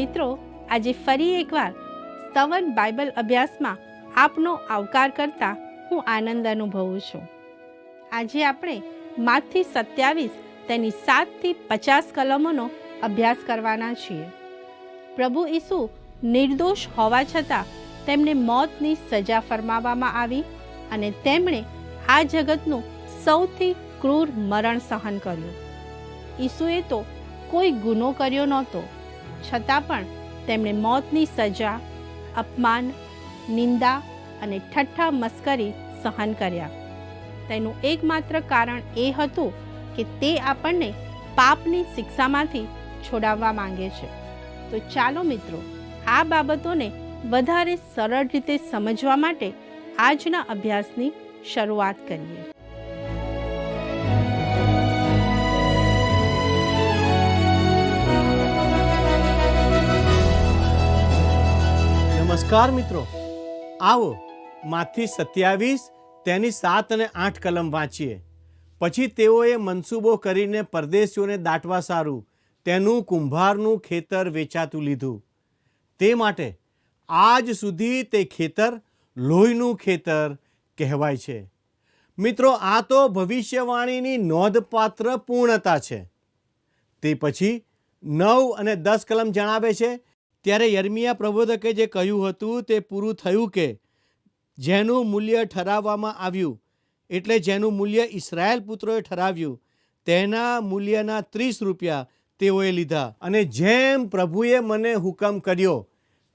મિત્રો, આજે ફરી એકવાર સ્તવન બાઇબલ અભ્યાસમાં આપનો આવકાર કરતા હું આનંદ અનુભવું છું. આજે આપણે માથી 27 તેની 7 થી 50 કલમોનો અભ્યાસ કરવાના છીએ. પ્રભુ ઈસુ નિર્દોષ હોવા છતાં તેમને મોતની સજા ફરમાવવામાં આવી અને તેમણે આ જગતનું સૌથી ક્રૂર મરણ સહન કર્યું. ઈસુએ તો કોઈ ગુનો કર્યો નહોતો, છતાં પણ તેમણે મોતની સજા, અપમાન, નિંદા અને ઠઠ્ઠા મસ્કરી સહન કર્યા. તેનું એકમાત્ર કારણ એ હતું કે તે આપણને પાપની શિક્ષામાંથી છોડાવવા માંગે છે. તો ચાલો મિત્રો, આ બાબતોને વધારે સરળ રીતે સમજવા માટે આજના અભ્યાસની શરૂઆત કરીએ. નમસ્કાર મિત્રો, આવો માથી 27 તેની 7 અને 8 કલમ વાંચીએ. પછી તેઓએ મનસૂબો કરીને પરદેશીઓને દાટવા સારું તેનું કુંભારનું ખેતર વેચાતું લીધું. તે માટે આજ સુધી તે ખેતર લોહીનું ખેતર કહેવાય છે. મિત્રો, આ તો ભવિષ્યવાણીની નોંધપાત્ર પૂર્ણતા છે. તે પછી 9 અને 10 કલમ જણાવે છે. ત્યારે યર્મિયા પ્રબોધકે જે કહ્યું હતું તે પૂરું થયું કે જેનું મૂલ્ય ઠરાવવામાં આવ્યું, એટલે જેનું મૂલ્ય ઇસ્રાયેલ પુત્રોએ ઠરાવ્યું, તેના મૂલ્યના 30 રૂપિયા તેઓએ લીધા. અને જેમ પ્રભુએ મને હુકમ કર્યો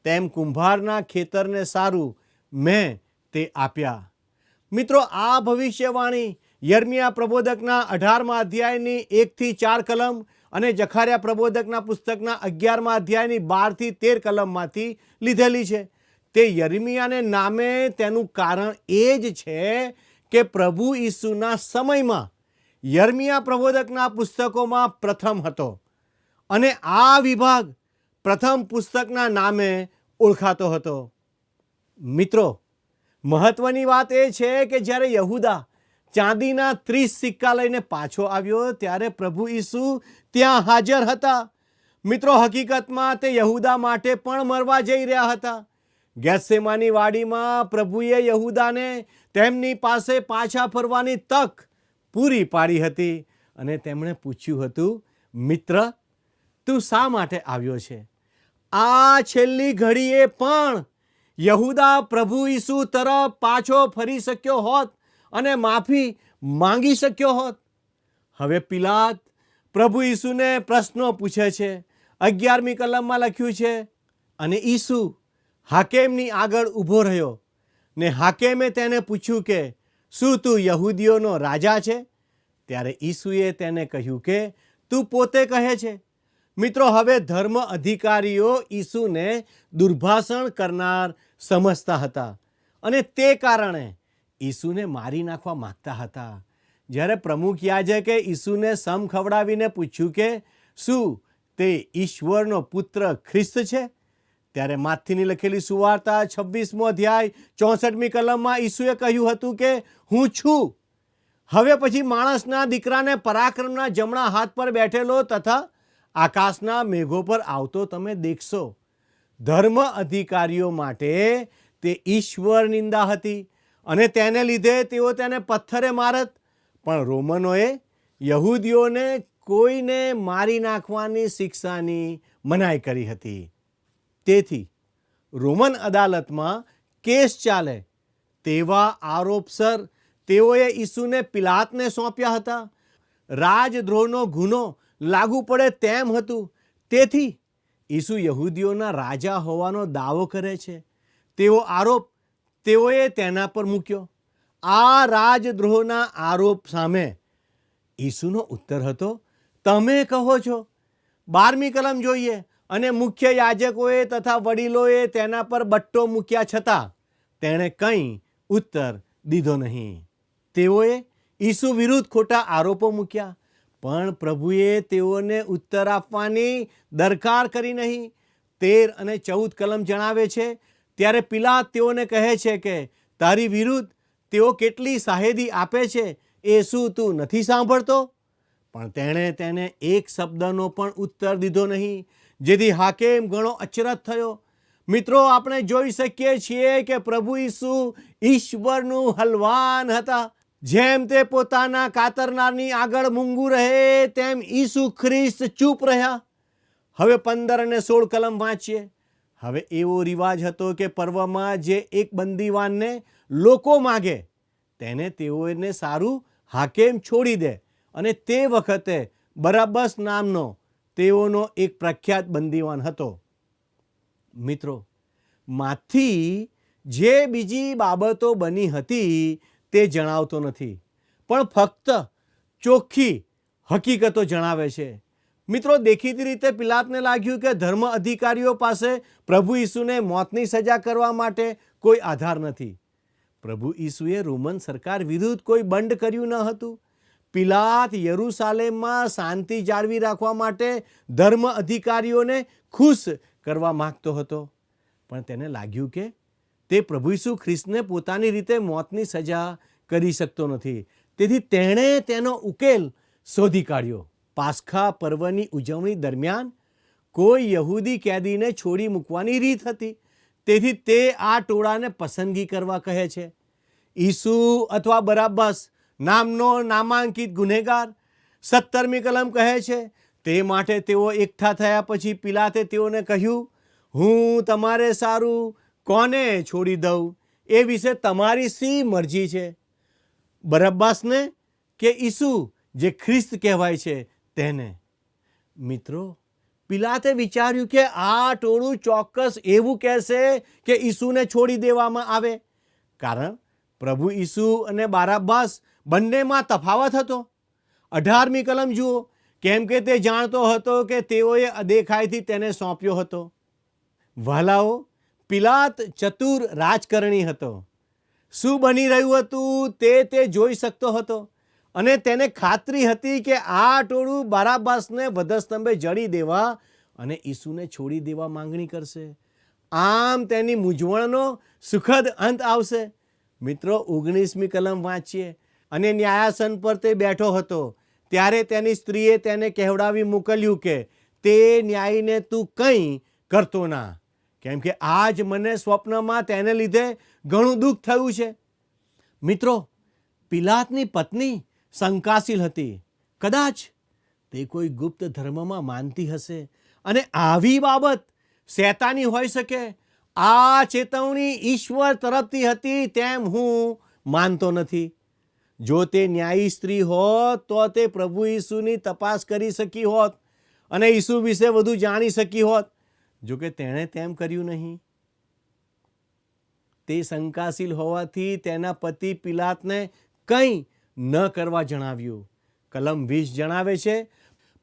તેમ કુંભારના ખેતરને સારું મેં તે આપ્યા. મિત્રો, આ ભવિષ્યવાણી યર્મિયા પ્રબોધકના 18મા અધ્યાયની 1 થી 4 કલમ અને જખાર્યા પ્રબોધકના પુસ્તકના 11મા અધ્યાયની 12 થી 13 કલમમાંથી લીધેલી છે. તે યર્મિયાને નામે તેનું કારણ એ જ છે કે પ્રભુ ઈસુના સમયમાં યર્મિયા પ્રબોધકના પુસ્તકોમાં પ્રથમ હતો અને આ વિભાગ પ્રથમ પુસ્તકના નામે ઓળખાતો હતો. મિત્રો, મહત્વની વાત એ છે કે જ્યારે યહૂદા ચાંદીના 30 સિક્કા લઈને પાછો આવ્યો ત્યારે પ્રભુ ઈસુ ત્યાં હાજર હતા. મિત્રો, હકીકતમાં તે યહૂદા માટે પણ મરવા જઈ રહ્યા હતા. ગેત્સેમાની વાડીમાં પ્રભુએ યહૂદાને તેમની પાસે પાછા ફરવાની તક પૂરી પાડી હતી અને તેમણે પૂછ્યું હતું, મિત્ર, તું શા માટે આવ્યો છે? આ છેલ્લી ઘડીએ પણ યહૂદા પ્રભુ ઈસુ તરફ પાછો ફરી શક્યો હોત અને માફી માંગી શક્યો હોત. હવે પિલાત પ્રભુ ઈસુને પ્રશ્નો પૂછે છે. 11મી કલમમાં લખ્યું છે, અને ઈસુ હાકેમની આગળ ઊભો રહ્યો ને હાકેમે તેને પૂછ્યું કે શું તું યહૂદીઓનો રાજા છે? ત્યારે ઈસુએ તેને કહ્યું કે તું પોતે કહે છે. મિત્રો, હવે ધર્મ અધિકારીઓ ઈસુને દુર્ભાષણ કરનાર સમજતા હતા અને તે કારણે ઈસુને મારી નાખવા માંગતા હતા. જ્યારે પ્રમુખ યાજકે ઈસુને સમ ખવડાવીને પૂછ્યું કે શું તે ઈશ્વરનો પુત્ર ખ્રિસ્ત છે? ત્યારે માથીની લખેલી સુવાર્તા 26મો અધ્યાય 64મી કલમમાં ઈસુએ કહ્યું હતું કે હું છું. હવે પછી માણસના દીકરાને પરાક્રમના જમણા હાથ પર બેઠેલો તથા આકાશના મેઘો પર આવતો તમે દેખશો. ધર્મ અધિકારીઓ માટે તે ઈશ્વર નિંદા હતી અને તેને લીધે તેઓ તેને પથ્થરે મારત. પણ રોમનોએ યહૂદીઓને કોઈને મારી નાખવાની શિક્ષાની મનાઈ કરી હતી. તેથી રોમન અદાલતમાં કેસ ચાલે તેવા આરોપસર તેઓએ ઈસુને પિલાતને સોંપ્યા હતા. રાજદ્રોહનો ગુનો લાગુ પડે તેમ હતું. તેથી ઈસુ યહૂદીઓના રાજા હોવાનો દાવો કરે છે. તેવો આરોપ તેઓએ તેના પર મૂક્યો. આ રાજદ્રોહના આરોપ સામે ઈસુનો ઉત્તર હતો, તમે કહો છો. 12મી કલમ જોઈએ. અને મુખ્ય યાજકોએ તથા વડીલોએ તેના પર બટ્ટો મૂક્યા છતાં તેણે કંઈ ઉત્તર દીધો નહીં. તેઓએ ઈસુ વિરુદ્ધ ખોટા આરોપો મૂક્યા, પણ પ્રભુએ તેઓને ઉત્તર આપવાની દરકાર કરી નહીં. 13 અને 14 કલમ જણાવે છે. ત્યારે પિલાત તેઓને કહે છે કે તારી વિરુદ્ધ તેઓ કેટલી શાહેદી આપે છે એ શું તું નથી સાંભળતો? પણ તેણે તેને એક શબ્દનો પણ ઉત્તર દીધો નહીં. જેથી હાકેમ ઘણો અચરજ થયો. મિત્રો, આપણે જોઈ શકીએ છીએ કે પ્રભુ ઈસુ ઈશ્વરનું હલવાન હતા. જેમ તે પોતાના કાતરનારની આગળ મૂંગું રહે તેમ ઈસુ ખ્રિસ્ત ચૂપ રહ્યા. હવે 15 અને 16 કલમ વાંચીએ. હવે એવો રિવાજ હતો કે પર્વમાં જે એક બંદીવાનને લોકો માગે તેને તેઓને સારું હાકેમ છોડી દે, અને તે વખતે બરાબસ નામનો તેઓનો એક પ્રખ્યાત બંદીવાન હતો. મિત્રો, માથી જે બીજી બાબતો બની હતી તે જણાવતો નથી, પણ ફક્ત ચોખ્ખી હકીકતો જણાવે છે. મિત્રો, દેખીતી રીતે પિલાતને લાગ્યું કે ધર્મ અધિકારીઓ પાસે પ્રભુ ઈસુને મોતની સજા કરવા માટે કોઈ આધાર નથી. પ્રભુ ઈસુએ રોમન સરકાર વિરુદ્ધ કોઈ બંડ કર્યું ન હતું. પિલાત યરૂશાલેમમાં શાંતિ જાળવી રાખવા માટે ધર્મ અધિકારીઓને ખુશ કરવા માંગતો હતો, પણ તેને લાગ્યું કે તે પ્રભુ ઈસુ ખ્રિસ્તને પોતાની રીતે મોતની સજા કરી શકતો નથી. તેથી તેણે તેનો ઉકેલ શોધી કાઢ્યો. પાસ્ખા પર્વની ઉજવણી દરમિયાન કોઈ યહૂદી કેદીને છોડી મૂકવાની રીત હતી. તેથી તે આ ટોળાને પસંદગી કરવા કહે છે. ઈસુ અથવા બરાબસ નામનો નામાંકિત ગુનેગાર. 17મી કલમ કહે છે, તે માટે તેઓ એકઠા થયા પછી પિલાતે તેઓને કહ્યું, હું તમારે સારું કોને છોડી દઉં એ વિશે તમારી શી મરજી છે, બરાબસને કે ઈસુ જે ખ્રિસ્ત કહેવાય છે તેને? મિત્રો, પિલાતે વિચાર્યું કે આ ટોળું ચોક્કસ એવું કહેશે કે ઈસુને છોડી દેવામાં આવે, કારણ પ્રભુ ઈસુ અને બારાબાસ બંનેમાં તફાવત હતો. 18મી કલમ જુઓ. કેમ કે તે જાણતો હતો કે તેઓએ અદેખાઈથી તેને સોંપ્યો હતો. વહાલાઓ, પિલાત ચતુર રાજકારણી હતો. શું બની રહ્યું હતું તે જોઈ શકતો હતો, અને તેને ખાતરી હતી કે આ ટોળું બારાબાસને વધસ્તંભે જડી દેવા અને ઈસુને છોડી દેવા માંગણી કરશે. આમ તેની મૂંઝવણનો સુખદ અંત આવશે. મિત્રો, 19મી કલમ વાંચીએ. અને ન્યાયાસન પર તે બેઠો હતો ત્યારે તેની સ્ત્રીએ તેને કહેવડાવી મોકલ્યું કે તે ન્યાયને તું કંઈ કરતો ના, કેમ કે આજ મને સ્વપ્નમાં તેને લીધે ઘણું દુઃખ થયું છે. મિત્રો, પિલાતની પત્ની શંકાશીલ હતી. કદાચ તે કોઈ ગુપ્ત ધર્મમાં માનતી હશે અને આવી બાબત શૈતાની હોઈ શકે. આ ચેતવણી ઈશ્વર તરફથી હતી તેમ હું માનતો નથી. જો તે ન્યાયી સ્ત્રી હોત તો તે પ્રભુ ઈસુની તપાસ કરી શકી હોત અને ઈસુ વિશે વધુ જાણી શકી હોત. જો કે તેણે તેમ કર્યું નહીં. તે શંકાશીલ હોવાથી તેના પતિ પિલાતને કંઈ ન કરવા જણાવ્યું. કલમ 20 જણાવે છે,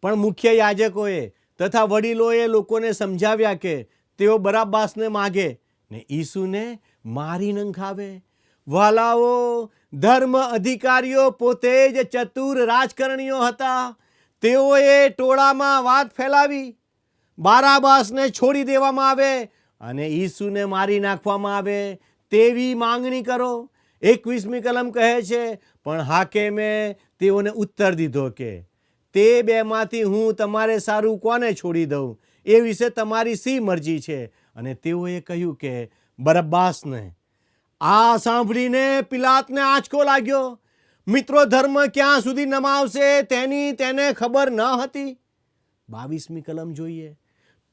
પણ મુખ્ય યાજકોએ તથા વડીલોએ લોકોને સમજાવ્યા કે તેઓ બરાબાસને માગે ને ઈસુને મારી નંખાવે. વહાલાઓ, ધર્મ અધિકારીઓ પોતે જ ચતુર રાજકારણીઓ હતા. તેઓએ ટોળામાં વાત ફેલાવી, બારાબાસને છોડી દેવામાં આવે અને ઈસુને મારી નાખવામાં આવે તેવી માંગણી કરો. 21મી કલમ કહે છે, પણ હાકેમે તેઓને ઉત્તર દીધો કે તે બેમાંથી હું તમારે સારું કોને છોડી દઉં એ વિશે તમારી શી મરજી છે? અને તેઓએ કહ્યું કે બરાબાસને. આ સાંભળીને પિલાતને આંચકો લાગ્યો. મિત્રો, ધર્મ ક્યાં સુધી નમાવશે તેની તેને ખબર ન હતી. 22મી કલમ જોઈએ.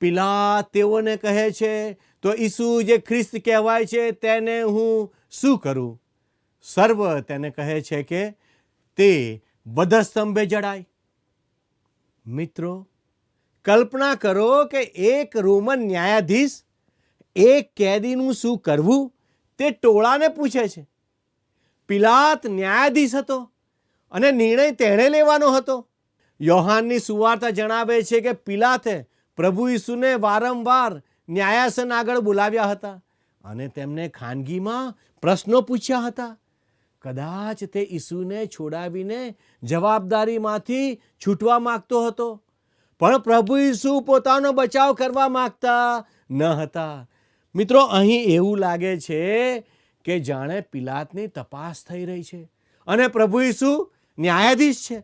પિલાત તેઓને કહે છે, તો ઈસુ જે ખ્રિસ્ત કહેવાય છે તેને હું શું કરું? સર્વ તેને કહે છે કે તે વધસ્તંભે જડાય. મિત્રો, કલ્પના કરો કે એક રોમન ન્યાયાધીશ એક કેદીનું શું કરવું તે ટોળાને પૂછે છે. પિલાત ન્યાયાધીશ હતો અને નિર્ણય તેણે લેવાનો હતો. યોહાનની સુવાર્તા જણાવે છે કે પિલાતે પ્રભુ ઈસુને વારંવાર ન્યાયાસન આગળ બોલાવ્યા હતા અને તેમને ખાનગીમાં પ્રશ્નો પૂછ્યા હતા. કદાચ તે ઈસુને છોડાવીને જવાબદારીમાંથી છૂટવા માંગતો હતો, પણ પ્રભુ ઈસુ પોતાનો બચાવ કરવા માંગતા ન હતા. મિત્રો, અહીં એવું લાગે છે કે જાણે પિલાતની તપાસ થઈ રહી છે અને પ્રભુ ઈસુ ન્યાયાધીશ છે.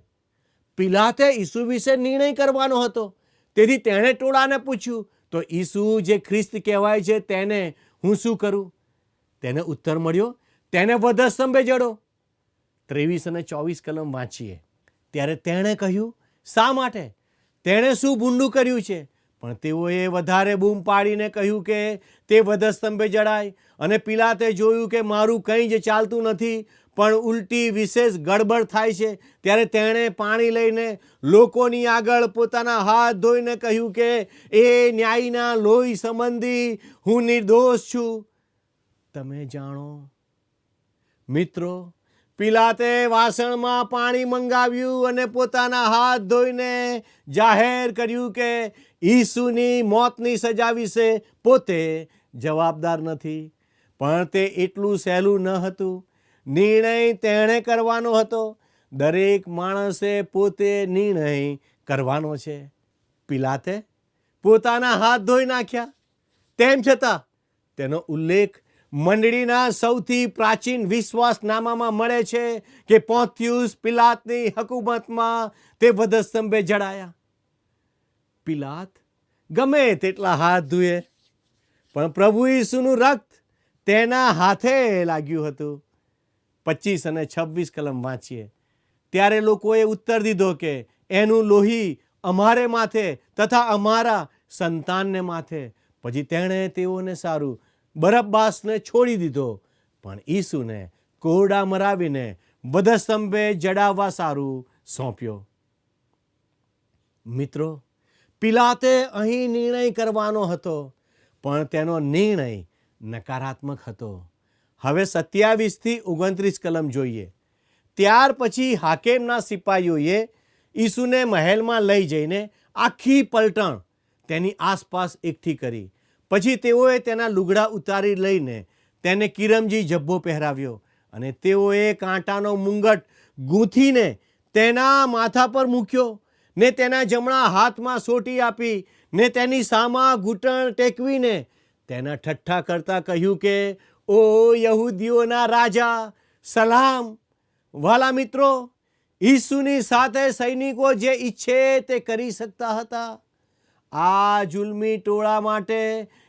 પિલાતે ઈસુ વિશે નિર્ણય કરવાનો હતો. તેથી તેણે ટોળાને પૂછ્યું, તો ઈસુ જે ખ્રિસ્ત કહેવાય છે તેને હું શું કરું? તેને ઉત્તર મળ્યો, તેને વધસ્તંભે જડો. 23 અને 24 કલમ વાંચીએ ત્યારે તેણે કહ્યું, શા માટે? તેણે શું ભૂંડું કર્યું છે? પણ તેઓએ વધારે બૂમ પાડીને કહ્યું કે તે વધસ્તંભે જડાય. અને પિલાતે જોયું કે મારું કંઈ જ ચાલતું નથી, પણ ઉલટી વિશેષ ગડબડ થાય છે, ત્યારે તેણે પાણી લઈને લોકોની આગળ પોતાના હાથ ધોઈને કહ્યું કે એ ન્યાયના લોહી સંબંધી હું નિર્દોષ છું. તમે જાણો. મિત્રો, પિલાતે વાસણમાં પાણી મંગાવ્યું અને પોતાના હાથ ધોઈને જાહેર કર્યું કે ઈસુની મોતની સજા વિશે પોતે જવાબદાર નથી. પણ તે એટલું સહેલું ન હતું. નિર્ણય તેણે કરવાનો હતો. દરેક માણસે પોતે નિર્ણય કરવાનો છે. પિલાતે પોતાના હાથ ધોઈ નાખ્યા. તેમ છતાં તેનો ઉલ્લેખ મંડળીના સૌથી પ્રાચીન વિશ્વાસનામામાં મળે છે કે પોન્તિયુસ પિલાતની હકુમતમાં તે વધસ્તંભે જડાયા. પિલાત ગમે તેટલા હાથ ધોએ, પણ પ્રભુ ઈસુનું રક્ત તેના હાથે લાગ્યું હતું. 25 અને 26 કલમ વાંચીએ ત્યારે લોકોએ ઉત્તર દીધો કે એનું લોહી અમારે માથે તથા અમારા સંતાનને માથે. પછી તેણે તેઓને સારું બરબ્બાસને છોડી દીધો, પણ ઈસુને કોરડા મરાવીને વધસ્તંભે જડાવવા સારું સોંપ્યો. મિત્રો, પિલાતે અહીં નિર્ણય કરવાનો હતો, પણ તેનો નિર્ણય નકારાત્મક હતો. હવે 27 થી 29 કલમ જોઈએ. ત્યાર પછી હાકેમના સિપાહીઓએ ઈસુને મહેલમાં લઈ જઈને આખી પલટણ તેની આસપાસ એકઠી કરી. પછી તેઓએ તેના લુગડા ઉતારી લઈને તેને કિરમજી જબ્બો પહેરાવ્યો અને તેઓએ કાંટાનો મુંગટ ગૂંથીને તેના માથા પર મૂક્યો ને તેના જમણા હાથમાં સોટી આપી ને તેની સામા ઘૂંટણ ટેકવીને તેના ઠઠ્ઠા કરતા કહ્યું કે ઓ યહૂદીઓના રાજા, સલામ. વાલા મિત્રો, ઈસુની સાથે સૈનિકો જે ઈચ્છે તે કરી શકતા હતા. આ જુલ્મી ટોળા માટે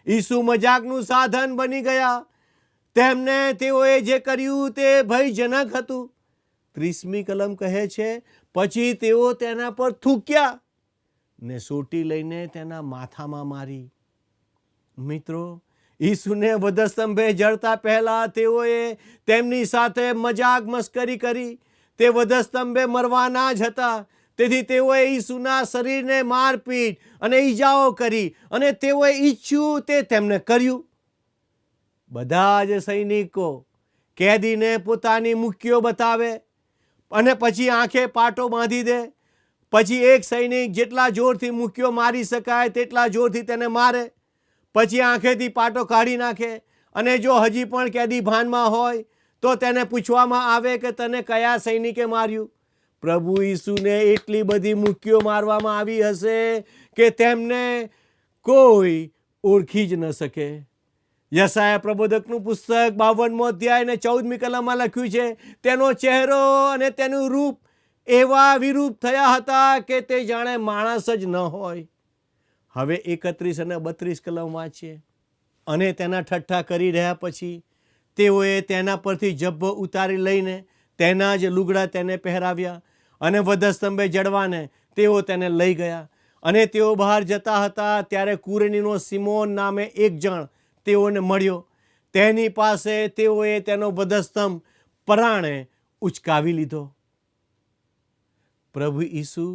ઈસુ મજાકનું સાધન બની ગયા. તેમને તેઓએ જે કર્યું તે ભયજનક હતું. 30મી કલમ કહે છે, પછી તેઓ તેના પર થૂક્યા ને સોટી લઈને તેના માથામાં મારી. મિત્રો, ઈસુને વધસ્તંભે જડતા પહેલા તેઓએ તેમની સાથે મજાક મસ્કરી કરી. તે વધસ્તંભે મરવાના જ હતા. તેથી તેઓએ ઈસુના શરીરને મારપીટ અને ઈજાઓ કરી અને તેઓએ ઈચ્છ્યું તે તેમને કર્યું. બધા જ સૈનિકો કેદીને પોતાની મુક્કીઓ બતાવે અને પછી આંખે પાટો બાંધી દે. પછી એક સૈનિક જેટલા જોરથી મુક્કીઓ મારી શકાય તેટલા જોરથી તેને મારે. પછી આંખેથી પાટો કાઢી નાખે અને જો હજી પણ કેદી ભાનમાં હોય તો તેને પૂછવામાં આવે કે તને કયા સૈનિકે માર્યું. પ્રભુ ઈસુને એટલી બધી મુક્કીઓ મારવામાં આવી હશે કે તેમને કોઈ ઓળખી જ ન શકે. યશાયા પ્રબોધકનું પુસ્તક 52મો અધ્યાય અને 14મી કલમમાં લખ્યું છે, તેનો ચહેરો અને તેનું રૂપ એવા વિરૂપ થયા હતા કે તે જાણે માણસ જ ન હોય. હવે 31 અને 32 કલમ વાંચીએ. અને તેના ઠઠ્ઠા કરી રહ્યા પછી તેઓએ તેના પરથી જબ્બો ઉતારી લઈને તેના જ લુગડા તેને પહેરાવ્યા અને વધસ્તંભે જડવાને તેઓ તેને લઈ ગયા. અને તેઓ બહાર જતા હતા ત્યારે કુરેનીનો સિમોન નામે એક જણ તેઓને મળ્યો. તેની પાસે તેઓએ તેનો વધસ્તંભ પરાણે ઉચકાવી લીધો. પ્રભુ ઈસુ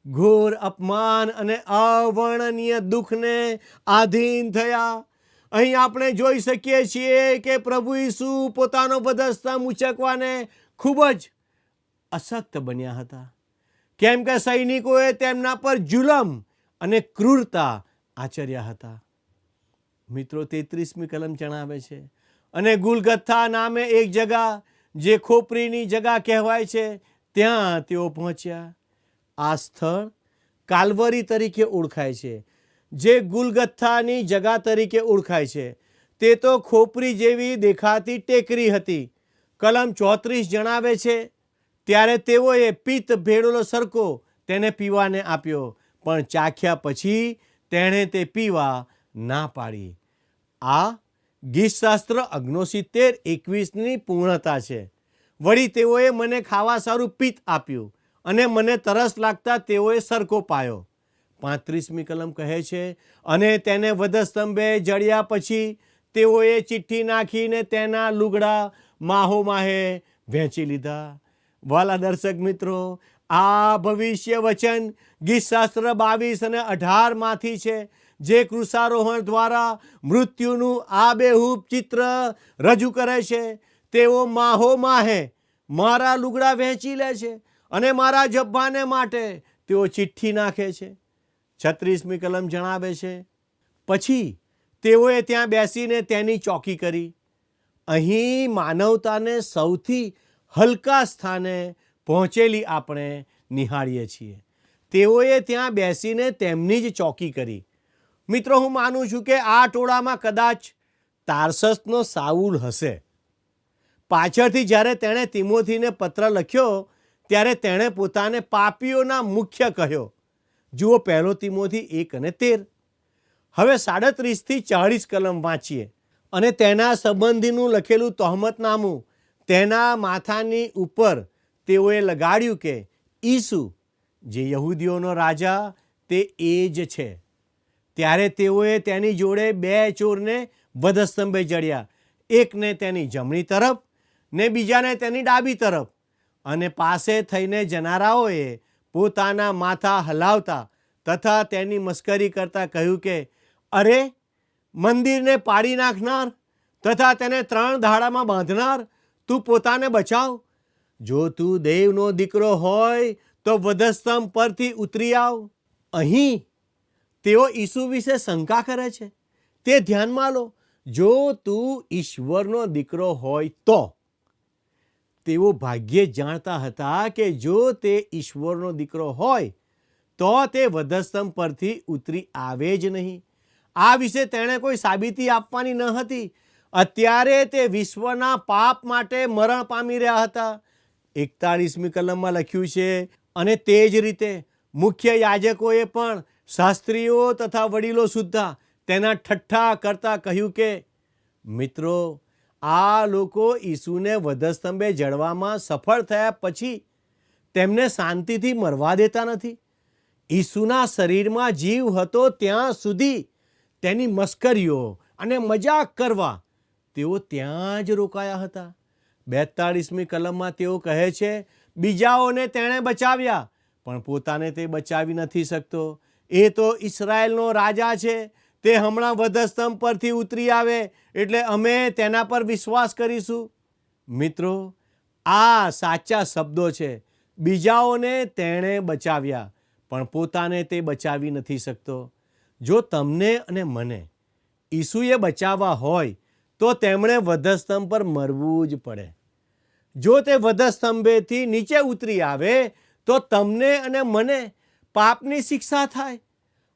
ઘોર અપમાન અને અવર્ણનીય દુઃખને આધીન થયા. અહીં આપણે જોઈ શકીએ છીએ કે પ્રભુ ઈસુ પોતાનો વધસ્તંભ ઉચકવાને ખૂબ જ અશક્ત બન્યા હતા, કેમ કે સૈનિકોએ તેમના પર જુલમ અને ક્રૂરતા આચર્યા હતા. મિત્રો, 33મી કલમ જણાવે છે, અને ગુલગથ્થા નામે એક જગા જે ખોપરીની જગા કહેવાય છે ત્યાં તેઓ પહોંચ્યા. આ સ્થળ કાલ્વરી તરીકે ઓળખાય છે, જે ગુલગથ્થાની જગા તરીકે ઓળખાય છે. તે તો ખોપરી જેવી દેખાતી ટેકરી હતી. કલમ 34 જણાવે છે, ત્યારે તેઓએ પિત્ત ભેળેલો સરકો તેને પીવાને આપ્યો, પણ ચાખ્યા પછી તેણે તે પીવા ના પાડી. આ ગીતશાસ્ત્ર 69:21ની પૂર્ણતા છે. વળી તેઓએ મને ખાવા સારું પિત્ત આપ્યું અને મને તરસ લાગતા તેઓએ સરકો પાયો. 35મી કલમ કહે છે, અને તેને વધસ્તંભે જડ્યા પછી તેઓએ ચિઠ્ઠી નાખીને તેના લુગડા માહોમાહે વહેંચી લીધા. વાલા દર્શક મિત્રો, આ ભવિષ્ય વચન ગીતશાસ્ત્ર 22 અને 18માંથી છે, જે કૃષારોહણ દ્વારા મૃત્યુનું આબેહૂબ ચિત્ર રજૂ કરે છે. તેઓ માહોમાહે મારા લુગડા વહેંચી લે છે અને મારા જબ્બાને માટે તેઓ ચિઠ્ઠી નાખે છે. 36મી કલમ જણાવે છે, પછી તેઓએ ત્યાં બેસીને તેની ચોકી કરી. અહીં માનવતાને સૌથી હલકા સ્થાને પહોંચેલી આપણે નિહાળીએ છીએ. તેઓએ ત્યાં બેસીને તેમની જ ચોકી કરી. મિત્રો, હું માનું છું કે આ ટોળામાં કદાચ તાર્સસનો સાઉલ હશે. પાછળથી જ્યારે તેણે તિમોથીને પત્ર લખ્યો ત્યારે તેણે પોતાને પાપીઓના મુખ્ય કહ્યો. જુઓ 1 તિમોથી 1:13. હવે 37થી 40 કલમ વાંચીએ અને તેના સંબંધીનું લખેલું તહોમતનામું તેના માથાની ઉપર તેઓએ લગાડ્યું કે ઈસુ જે યહૂદીઓનો રાજા તે એ જ છે. ત્યારે તેઓએ તેની જોડે 2 ચોરને વધસ્તંભે જડ્યા, એકને તેની જમણી તરફ ને બીજાને તેની ડાબી તરફ. અને પાસે થઈને જનારાઓએ પોતાના માથા હલાવતા તથા તેની મસ્કરી કરતા કહ્યું કે, અરે, મંદિરને પાડી નાખનાર તથા તેને 3 દાડામાં બાંધનાર, તું પોતાને બચાવ. જો તું દેવનો દીકરો હોય તો વધસ્તંભ પરથી ઉતરી આવ. અહીં તેઓ ઈસુ વિશે શંકા કરે છે, તે ધ્યાનમાં લો. જો તું ઈશ્વરનો દીકરો હોય તો. તેઓ ભાગ્યે જ જાણતા હતા કે જો તે ઈશ્વરનો દીકરો હોય તો તે વધસ્તંભ પરથી ઉતરી આવે જ નહીં. આ વિશે તેણે કોઈ સાબિતી આપવાની ન હતી. અત્યારે તે વિશ્વના પાપ માટે મરણ પામી રહ્યા હતા. 41મી કલમમાં લખ્યું છે, અને તે જ રીતે મુખ્ય યાજકોએ પણ શાસ્ત્રીઓ તથા વડીલો સુદ્ધા તેના ઠઠ્ઠા કરતા કહ્યું કે, મિત્રો, આ લોકો ઈસુને વધસ્તંભે જડવામાં સફળ થયા પછી તેમને શાંતિથી મરવા દેતા નથી. ઈસુના શરીરમાં જીવ હતો ત્યાં સુધી તેની મસ્કરીઓ અને મજાક કરવા તેઓ ત્યાં જ રોકાયા હતા. 42મી કલમમાં તેઓ કહે છે, બીજાઓને તેણે બચાવ્યા પણ પોતાને તે બચાવી નથી શકતો. એ તો ઇસરાયેલનો રાજા છે. તે હમણાં વધસ્તંભ પરથી ઉતરી આવે એટલે અમે તેના પર વિશ્વાસ કરીશું. મિત્રો, આ સાચા શબ્દો છે. બીજાઓને તેણે બચાવ્યા પણ પોતાને તે બચાવી નથી શકતો. જો તમને અને મને ઈસુએ બચાવવા હોય તો તેમણે વધસ્તંભ પર મરવું જ પડે. જો તે વધસ્તંભેથી નીચે ઉતરી આવે તો તમને અને મને પાપની શિક્ષા થાય.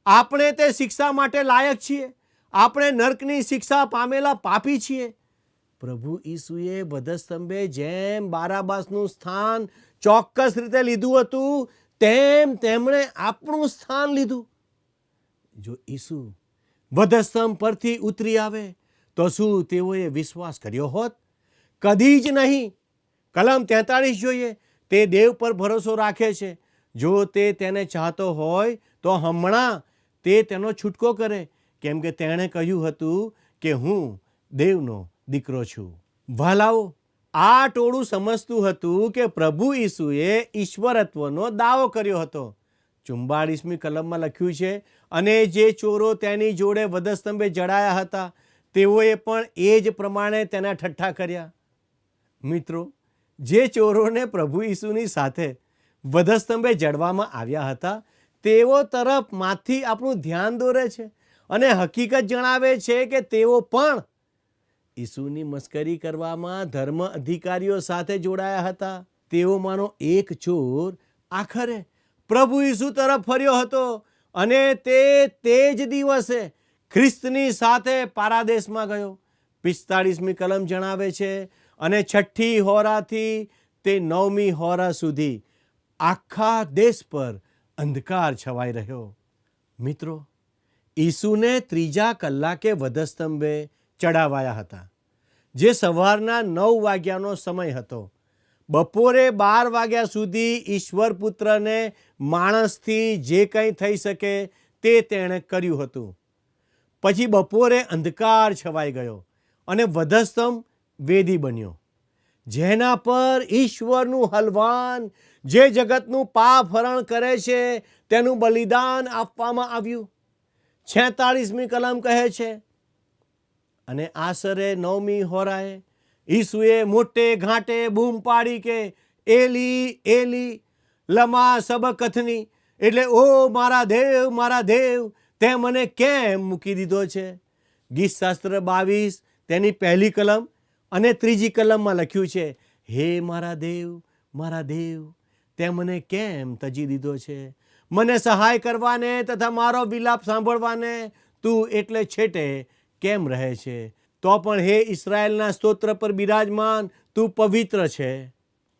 આપણે તે શિક્ષા માટે લાયક છીએ. આપણે નર્કની શિક્ષા પામેલા પાપી છીએ. પ્રભુ ઈસુએ વધસ્તંભે જેમ બારાબાસનું સ્થાન ચોક્કસ રીતે લીધું હતું તેમ તેમણે આપણું સ્થાન લીધું. જો ઈસુ વધસ્તંભ પરથી ઉતરી આવે તો શું તેઓએ વિશ્વાસ કર્યો હોત? કદી જ નહીં. કલમ 43 જોઈએ. તે દેવ પર ભરોસો રાખે છે. જો તે તેને ચાહતો હોય તો હમણાં તે તેનો છૂટકો કરે, કેમ કે તેણે કહ્યું હતું કે હું દેવનો દીકરો છું. વહાલાઓ, આ ટોળું સમજતું હતું કે પ્રભુ ઈસુએ ઈશ્વરત્વનો દાવો કર્યો હતો. 44મી કલમમાં લખ્યું છે, અને જે ચોરો તેની જોડે વધસ્તંભે જડાયા હતા તેઓએ પણ એ જ પ્રમાણે તેના ઠઠ્ઠા કર્યા. મિત્રો, જે ચોરોને પ્રભુ ઈસુની સાથે વધસ્તંભે જડવામાં આવ્યા હતા તેઓ તરફ માંથી આપણું ધ્યાન દોરે છે અને હકીકત જણાવે છે કે તેઓ પણ ઈસુની મસ્કરી કરવામાં ધર્મ અધિકારીઓ સાથે જોડાયા હતા. તેઓમાંનો એક ચોર આખરે પ્રભુ ઈસુ તરફ ફર્યો હતો અને તે જ દિવસે ખ્રિસ્તની સાથે પારાદેશમાં ગયો. 45મી કલમ જણાવે છે, અને 6ઠ્ઠી હોરાથી તે 9મી હોરા સુધી આખા દેશ પર અંધકાર છવાઈ રહ્યો. મિત્રો, ઈસુને 3જા કલાકે વધસ્તંભે ચડાવાયા હતા, જે સવારના 9 વાગ્યાનો સમય હતો. બપોરે 12 વાગ્યા સુધી ઈશ્વર પુત્રને માણસથી જે કંઈ થઈ શકે તે તેણે કર્યું હતું. પછી બપોરે અંધકાર છવાઈ ગયો અને વધસ્તંભ વેદી બન્યો, જેના પર ઈશ્વરનું હલવાન, જે જગતનું પાપ હરણ કરે છે, તેનું બલિદાન આપવામાં આવ્યું. 46મી કલમ કહે છે, અને આશરે 9મી હોરાએ ઈસુએ મોટે ઘાટે બૂમ પાડી કે એલી એલી લમા સબકથની, એટલે ઓ મારા દેવ તે મને કેમ મૂકી દીધો છે. ગીતશાસ્ત્ર 22 તેની 1લી કલમ અને 3જી કલમમાં લખ્યું છે, હે મારા દેવ તે મને કેમ તજી દીધો છે. મને સહાય કરવાને તથા મારો વિલાપ સાંભળવાને તું એટલે છેટે કેમ રહે છે. તો પણ હે ઇસ્રાયેલના સ્તોત્ર પર બિરાજમાન, તું પવિત્ર છે.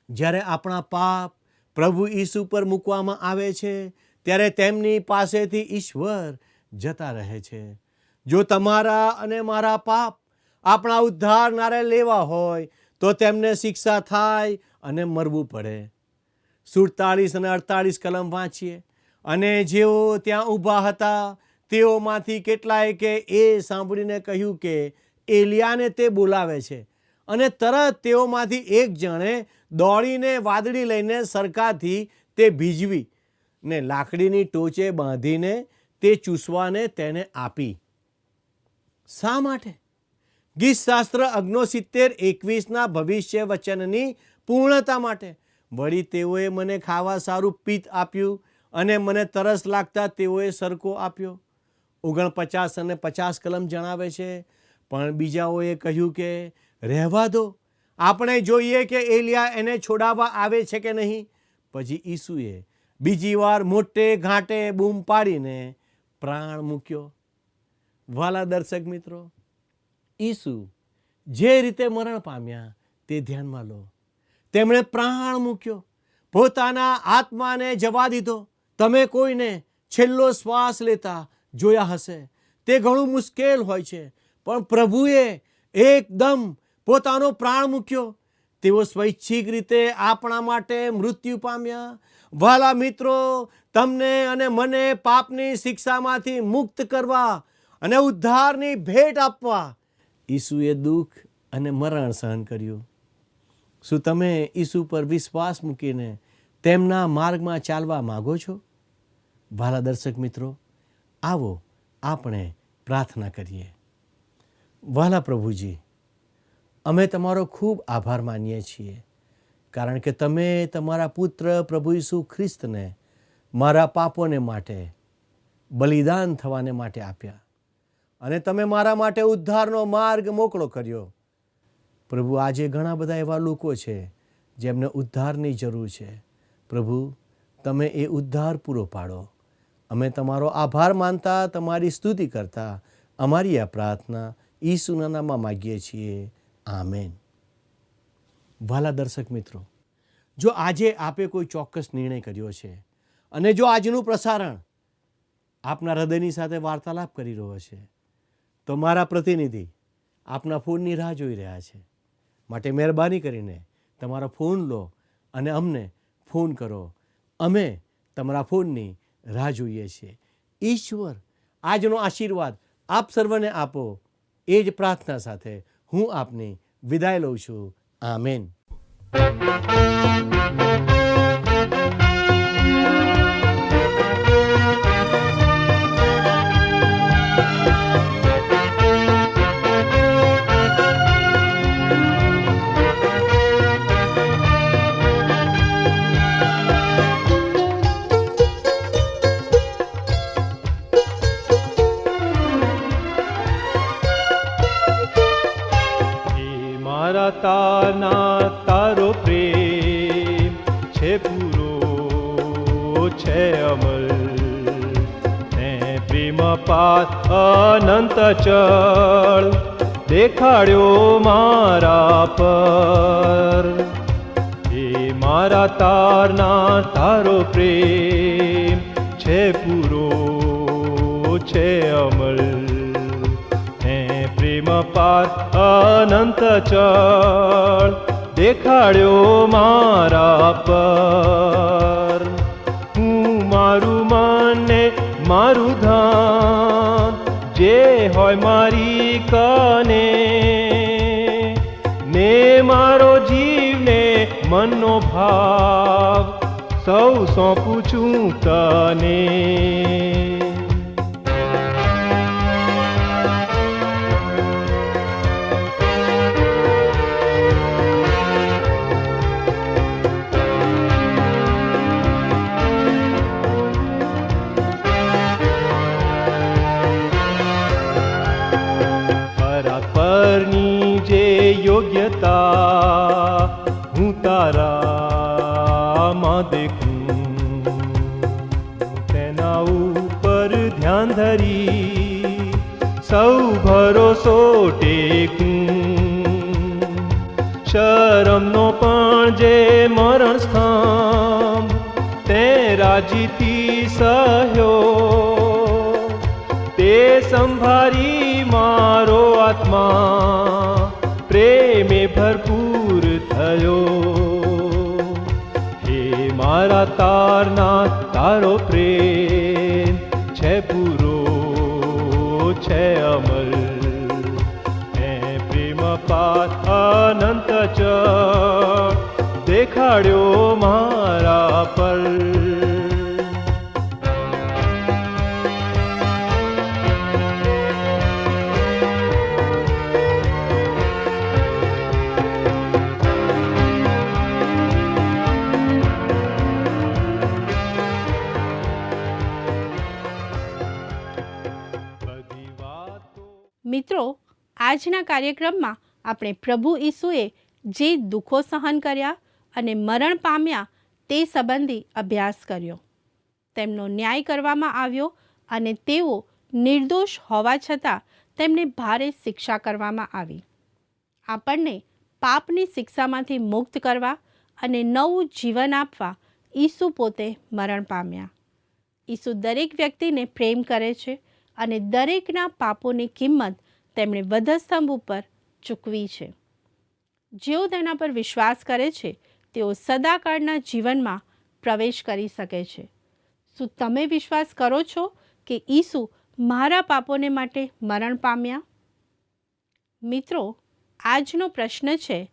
જ્યારે આપણા પાપ પ્રભુ ઈસુ પર મૂકવામાં આવે છે, ત્યારે તેમની પાસેથી ઈશ્વર જતા રહે છે. જો તમારા અને મારા પાપ આપણા ઉદ્ધારનારે લેવા હોય તો તેમને શિક્ષા થાય અને મરવું પડે. 47 અને 48 કલમ વાંચીએ, અને જેઓ ત્યાં ઊભા હતા તેઓમાંથી કેટલાય કે એ સાંભળીને કહ્યું કે એલિયાને તે બોલાવે છે. અને તરત તેઓમાંથી એક જણે દોડીને વાદળી લઈને સરકાથી તે ભીજવી ને લાકડીની ટોચે બાંધીને તે ચૂસવાને તેને આપી. શા માટે? ગીતશાસ્ત્ર 69:21 ભવિષ્ય વચનની પૂર્ણતા માટે. વળી તેઓએ મને ખાવા સારું પિત્ત આપ્યું, અને મને તરસ લાગતા તેઓએ સરકો આપ્યો. 49 અને 50 કલમ જણાવે છે, પણ બીજાઓએ કહ્યું કે રહેવા દો, આપણે જોઈએ કે એલિયા એને છોડાવવા આવે છે કે નહીં. પછી ઈસુએ બીજી વાર મોટે ઘાટે બૂમ પાડીને પ્રાણ મૂક્યો. વાલા દર્શક મિત્રો, ઈસુ જે રીતે મરણ પામ્યા તે ધ્યાનમાં લો. તેમણે પ્રાણ મૂક્યો, પોતાના આત્માને જવા દીધો. તમે કોઈને છેલ્લો શ્વાસ લેતા જોયા હશે. તે ઘણું મુશ્કેલ હોય છે, પણ પ્રભુએ એકદમ પોતાનો પ્રાણ મૂક્યો. તેઓ સ્વૈચ્છિક રીતે આપણા માટે મૃત્યુ પામ્યા. વાલા મિત્રો, તમને અને મને પાપની શિક્ષામાંથી મુક્ત કરવા અને ઉદ્ધારની ભેટ આપવા ઈસુએ દુઃખ અને મરણ સહન કર્યું. શું તમે ઈસુ પર વિશ્વાસ મૂકીને તેમના માર્ગમાં ચાલવા માગો છો? વાલા દર્શક મિત્રો, આવો આપણે પ્રાર્થના કરીએ. વાલા પ્રભુજી, અમે તમારો ખૂબ આભાર માનીએ છીએ, કારણ કે તમે તમારા પુત્ર પ્રભુ ઈસુ ખ્રિસ્તને મારા પાપોને માટે બલિદાન થવાને માટે આપ્યા, અને તમે મારા માટે ઉદ્ધારનો માર્ગ મોકળો કર્યો. પ્રભુ, આજે ઘણા બધા એવા લોકો છે જેમને ઉદ્ધારની જરૂર છે. પ્રભુ, તમે એ ઉદ્ધાર પૂરો પાડો. અમે તમારો આભાર માનતા, તમારી સ્તુતિ કરતા અમારી આ પ્રાર્થના ઈસુના નામમાં માગીએ છીએ. આમેન. વાલા દર્શક મિત્રો, જો આજે આપે કોઈ ચોક્કસ નિર્ણય કર્યો છે, અને જો આજનું પ્રસારણ આપના હૃદયની સાથે વાર્તાલાપ કરી રહ્યો છે, તો મારા પ્રતિનિધિ આપના ફોનની રાહ જોઈ રહ્યા છે. માટે મહેરબાની કરીને તમારો ફોન લો અને અમને ફોન કરો. અમે તમારા ફોનની રાહ જોઈએ છીએ. ઈશ્વર આજનો આશીર્વાદ આપ સર્વને આપો, એ જ પ્રાર્થના સાથે હું આપની વિદાય લઉં છું. આમેન. તાના તારો પ્રેમ છે પૂરો છે અમલ, ને પ્રેમ પાથ અનંત ચળ દેખાડ્યો મારા પર. એ મારા તારના તારો પ્રેમ છે પૂરો છે અમલ, હે પ્રેમ પાર અનંત ચળ દેખાડ્યો મારા પર. હું મારું મન ને મારું ધન જે હોય મારી કને, ને મારો જીવને મનનો ભાવ સૌ સોંપું છું તને. પરની જે યોગ્યતા હું તારામાં દેખું, તેના ઉપર ધ્યાન ધરી સૌ ભરોસો ટેકું. શરમનો પણ જે મરણ સ્તંભ તે રાજીથી સહ્યો, તે સંભારી મારો આત્મા પ્રેમે ભરપૂર થયો. હે મારા તારના તારો પ્રેમ છે પૂરો છે અમલ, હે પ્રેમ પાર અનંત ચળ દેખાડ્યો મારા પર. મિત્રો, આજના કાર્યક્રમમાં આપણે પ્રભુ ઈસુએ જે દુઃખો સહન કર્યા અને મરણ પામ્યા તે સંબંધી અભ્યાસ કર્યો. તેમનો ન્યાય કરવામાં આવ્યો અને તેઓ નિર્દોષ હોવા છતાં તેમને ભારે શિક્ષા કરવામાં આવી. આપણને પાપની શિક્ષામાંથી મુક્ત કરવા અને નવું જીવન આપવા ઈસુ પોતે મરણ પામ્યા. ઈસુ દરેક વ્યક્તિને પ્રેમ કરે છે અને દરેકના પાપોની કિંમત તેમણે વધસ્તંભ ઉપર ચૂકવી છે. જેઓ તેના પર વિશ્વાસ કરે છે તેઓ સદાકાળના જીવનમાં પ્રવેશ કરી શકે છે. શું તમે વિશ્વાસ કરો છો કે ઈસુ મારા પાપોને માટે મરણ પામ્યા? મિત્રો, આજનો પ્રશ્ન છે,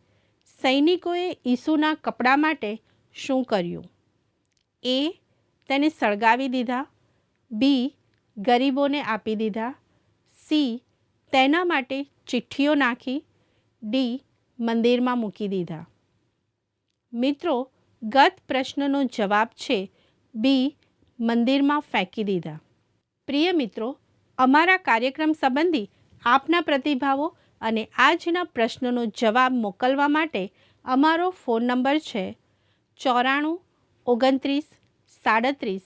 સૈનિકોએ ઈસુના કપડા માટે શું કર્યું? એ. તેને સળગાવી દીધા. બી. ગરીબોને આપી દીધા. સી. તેના માટે ચિઠ્ઠીઓ નાખી. ડી. મંદિરમાં મૂકી દીધા. મિત્રો, ગત પ્રશ્નનો જવાબ છે બી. મંદિરમાં ફેંકી દીધા. પ્રિય મિત્રો, અમારા કાર્યક્રમ સંબંધી આપના પ્રતિભાવો અને આજના પ્રશ્નનો જવાબ મોકલવા માટે અમારો ફોન નંબર છે 94 29 37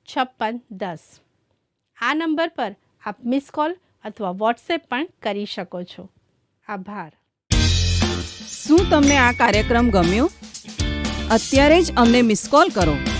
56 10. આ નંબર પર આપ મિસ કોલ અથવા વોટ્સએપ પણ કરી શકો છો. આભાર. શું તમને આ કાર્યક્રમ ગમ્યો? અત્યારે જ અમને મિસ કોલ કરો.